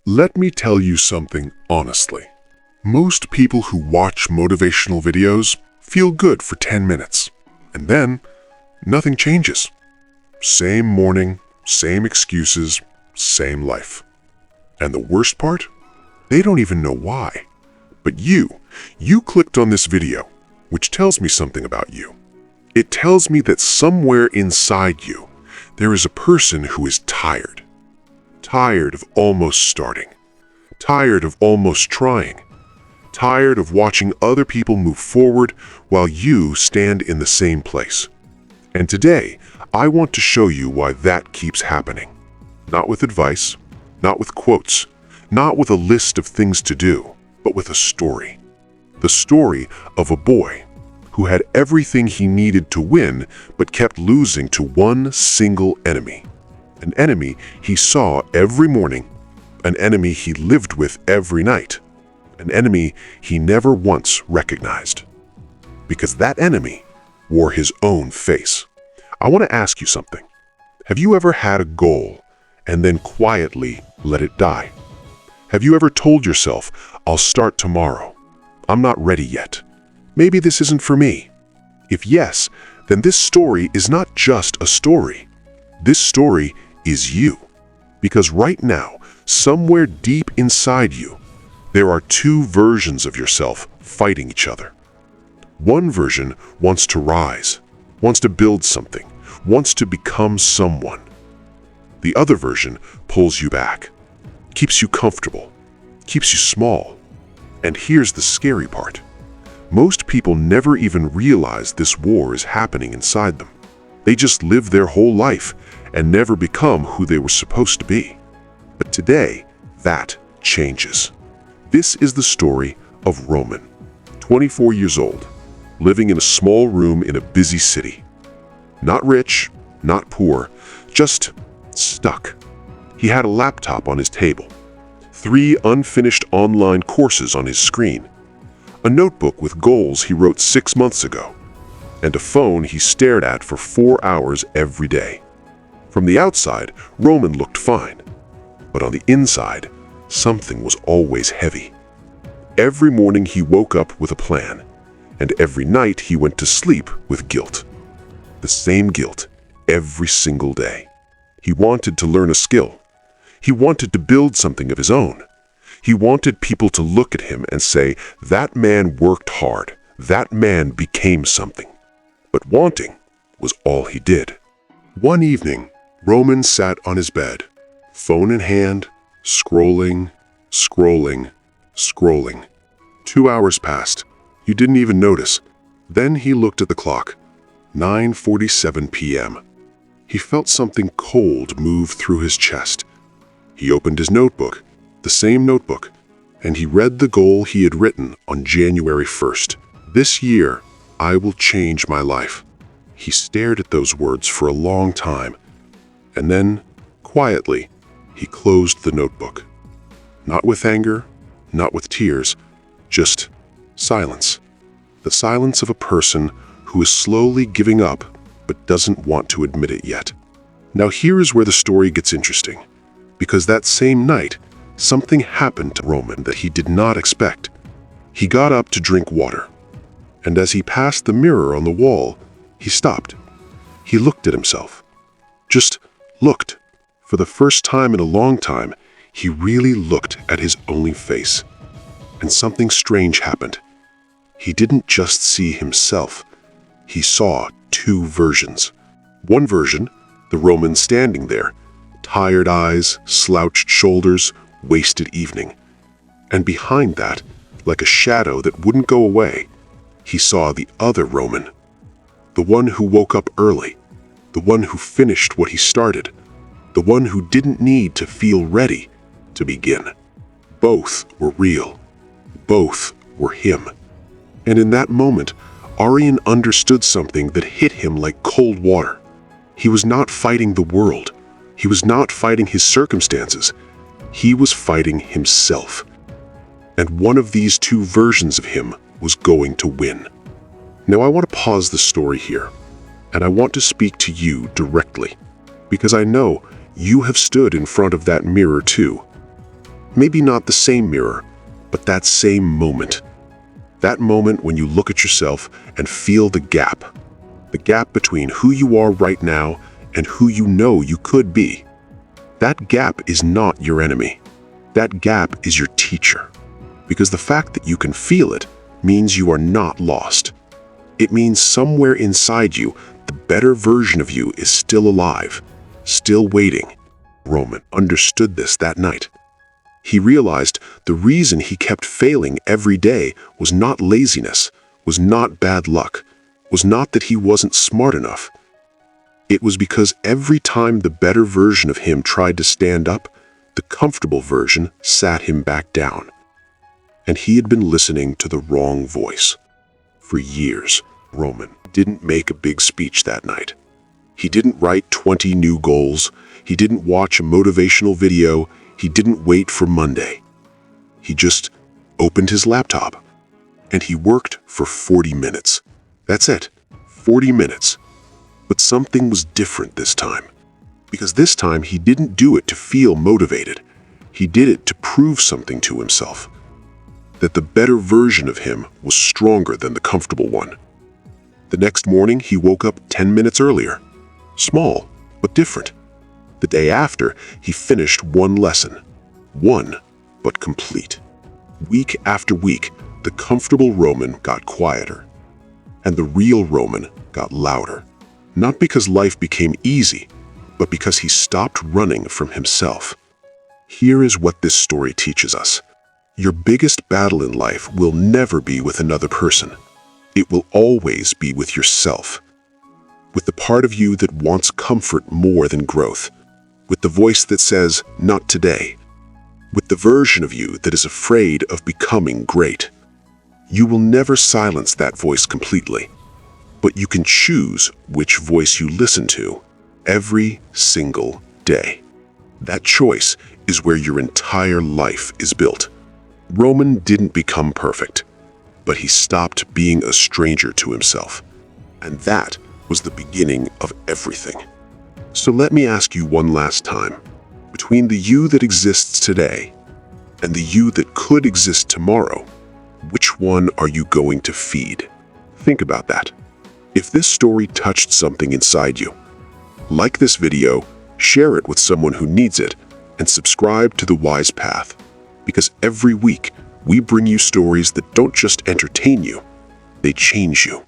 Let me tell you something honestly. Most people who watch motivational videos feel good for 10 minutes, and then nothing changes. Same morning, same excuses, same life. And the worst part? They don't even know why. But you clicked on this video, which tells me something about you. It tells me that somewhere inside you, there is a person who is tired. Tired of almost starting. Tired of almost trying. Tired of watching other people move forward while you stand in the same place. And today, I want to show you why that keeps happening. Not with advice, not with quotes, not with a list of things to do, but with a story. The story of a boy who had everything he needed to win but kept losing to one single enemy. An enemy he saw every morning, an enemy he lived with every night, an enemy he never once recognized. Because that enemy wore his own face. I want to ask you something. Have you ever had a goal and then quietly let it die? Have you ever told yourself, I'll start tomorrow. I'm not ready yet. Maybe this isn't for me. If yes, then this story is not just a story. This story is you. Because right now, somewhere deep inside you, there are two versions of yourself fighting each other. One version wants to rise, wants to build something, wants to become someone. The other version pulls you back, keeps you comfortable, keeps you small. And here's the scary part. Most people never even realize this war is happening inside them. They just live their whole life and never become who they were supposed to be. But today, that changes. This is the story of Roman, 24 years old, living in a small room in a busy city. Not rich, not poor, just stuck. He had a laptop on his table, 3 unfinished online courses on his screen, a notebook with goals he wrote 6 months ago, and a phone he stared at for 4 hours every day. From the outside, Roman looked fine, but on the inside, something was always heavy. Every morning he woke up with a plan, and every night he went to sleep with guilt. The same guilt every single day. He wanted to learn a skill. He wanted to build something of his own. He wanted people to look at him and say, that man worked hard, that man became something. But wanting was all he did. One evening, Roman sat on his bed, phone in hand, scrolling. 2 hours passed. You didn't even notice. Then he looked at the clock. 9:47 p.m. He felt something cold move through his chest. He opened his notebook, the same notebook, and he read the goal he had written on January 1st. This year, I will change my life. He stared at those words for a long time, and then, quietly, he closed the notebook. Not with anger, not with tears, just silence. The silence of a person who is slowly giving up but doesn't want to admit it yet. Now here is where the story gets interesting, because that same night, something happened to Roman that he did not expect. He got up to drink water, and as he passed the mirror on the wall, he stopped. He looked at himself. Just looked. For the first time in a long time, he really looked at his own face. And something strange happened. He didn't just see himself. He saw 2 versions. One version, the Roman standing there, tired eyes, slouched shoulders, wasted evening. And behind that, like a shadow that wouldn't go away, he saw the other Roman. The one who woke up early, the one who finished what he started, the one who didn't need to feel ready to begin. Both were real. Both were him. And in that moment, Aryan understood something that hit him like cold water. He was not fighting the world. He was not fighting his circumstances. He was fighting himself. And one of these 2 versions of him was going to win. Now I want to pause the story here, and I want to speak to you directly, because I know you have stood in front of that mirror too. Maybe not the same mirror, but that same moment. That moment when you look at yourself and feel the gap between who you are right now and who you know you could be. That gap is not your enemy. That gap is your teacher. Because the fact that you can feel it means you are not lost. It means somewhere inside you, the better version of you is still alive, still waiting. Roman understood this that night. He realized the reason he kept failing every day was not laziness, was not bad luck, was not that he wasn't smart enough. It was because every time the better version of him tried to stand up, the comfortable version sat him back down. And he had been listening to the wrong voice. For years, Roman didn't make a big speech that night. He didn't write 20 new goals. He didn't watch a motivational video. He didn't wait for Monday. He just opened his laptop and he worked for 40 minutes. That's it, 40 minutes. But something was different this time. Because this time he didn't do it to feel motivated. He did it to prove something to himself. That the better version of him was stronger than the comfortable one. The next morning he woke up 10 minutes earlier. Small, but different. The day after, he finished one lesson. One, but complete. Week after week, the comfortable Roman got quieter. And the real Roman got louder. Not because life became easy, but because he stopped running from himself. Here is what this story teaches us. Your biggest battle in life will never be with another person. It will always be with yourself. With the part of you that wants comfort more than growth. With the voice that says, "Not today." With the version of you that is afraid of becoming great. You will never silence that voice completely, but you can choose which voice you listen to every single day. That choice is where your entire life is built. Roman didn't become perfect, but he stopped being a stranger to himself. And that was the beginning of everything. So let me ask you one last time. Between the you that exists today and the you that could exist tomorrow, which one are you going to feed? Think about that. If this story touched something inside you, like this video, share it with someone who needs it, and subscribe to The Wise Path. Because every week, we bring you stories that don't just entertain you, they change you.